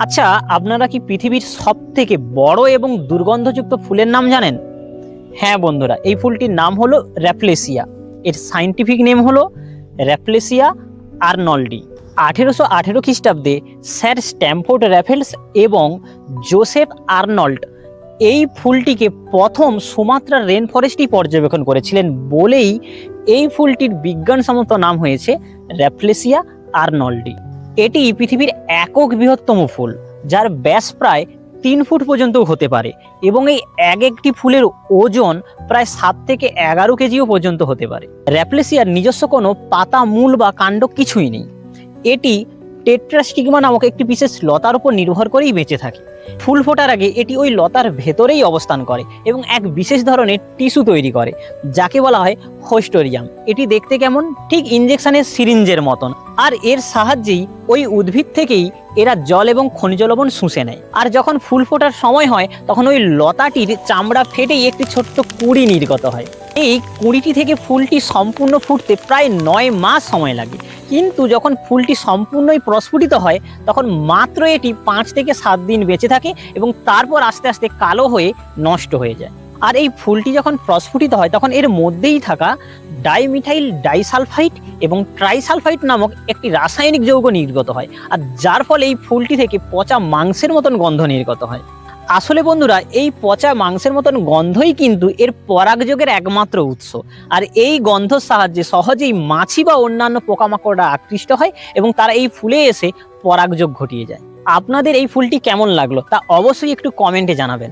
আচ্ছা, আপনারা কি পৃথিবীর সবথেকে বড় এবং দুর্গন্ধযুক্ত ফুলের নাম জানেন? হ্যাঁ বন্ধুরা, এই ফুলটির নাম হলো র্যাফলেসিয়া। এর সায়েন্টিফিক নেম হলো র্যাফলেসিয়া আর্নল্ডি। 1818 খ্রিস্টাব্দে স্যার স্ট্যামফোর্ড র্যাফেলস এবং জোসেফ আর্নল্ড এই ফুলটিকে প্রথম সুমাত্রার রেন ফরেস্টই পর্যবেক্ষণ করেছিলেন বলেই এই ফুলটির বিজ্ঞানসম্মত নাম হয়েছে র্যাফলেসিয়া আর্নল্ডি। এটি পৃথিবীর একক বৃহত্তম ফুল, যার ব্যাস প্রায় 3 ফুট পর্যন্ত হতে পারে এবং এই এক একটি ফুলের ওজন প্রায় 7 থেকে 11 কেজিও পর্যন্ত হতে পারে। র্যাফলেসিয়ার নিজস্ব কোনো পাতা, মূল বা কাণ্ড কিছুই নেই। এটি টেট্রাস্টিগমা নামক একটি বিশেষ লতার উপর নির্ভর করেই বেঁচে থাকে। ফুল ফোটার আগে এটি ওই লতার ভেতরেই অবস্থান করে এবং এক বিশেষ ধরনের টিস্যু তৈরি করে, যাকে বলা হয় হোস্টোরিয়াম। এটি দেখতে কেমন? ঠিক ইনজেকশনের সিরিঞ্জের মতন। আর এর সাহায্যেই ওই উদ্ভিদ থেকেই এরা জল এবং খনিজ লবণ শুষে নেয়। আর যখন ফুল ফোটার সময় হয় তখন ওই লতাটির চামড়া ফেটেই একটি ছোট্ট কুঁড়ি নির্গত হয়। এই কুঁড়িটি থেকে ফুলটি সম্পূর্ণ ফুটতে প্রায় 9 মাস সময় লাগে, কিন্তু যখন ফুলটি সম্পূর্ণই প্রস্ফুটিত হয় তখন মাত্র এটি 5 থেকে 7 দিন বেঁচে থাকে এবং তারপর আস্তে আস্তে কালো হয়ে নষ্ট হয়ে যায়। আর এই ফুলটি যখন প্রস্ফুটিত হয় তখন এর মধ্যেই থাকা ডাইমিথাইল ডাইসালফাইড এবং ট্রাইসালফাইড নামক একটি রাসায়নিক যৌগ নির্গত হয়, আর যার ফলে এই ফুলটি থেকে পচা মাংসের মতন গন্ধ নির্গত হয়। আসলে বন্ধুরা, এই পচা মাংসের মতন গন্ধই কিন্তু এর পরাগযোগের একমাত্র উৎস। আর এই গন্ধর সাহায্যে সহজেই মাছি বা অন্যান্য পোকামাকড়রা আকৃষ্ট হয় এবং তারা এই ফুলে এসে পরাগযোগ ঘটিয়ে যায়। আপনাদের এই ফুলটি কেমন লাগলো তা অবশ্যই একটু কমেন্টে জানাবেন।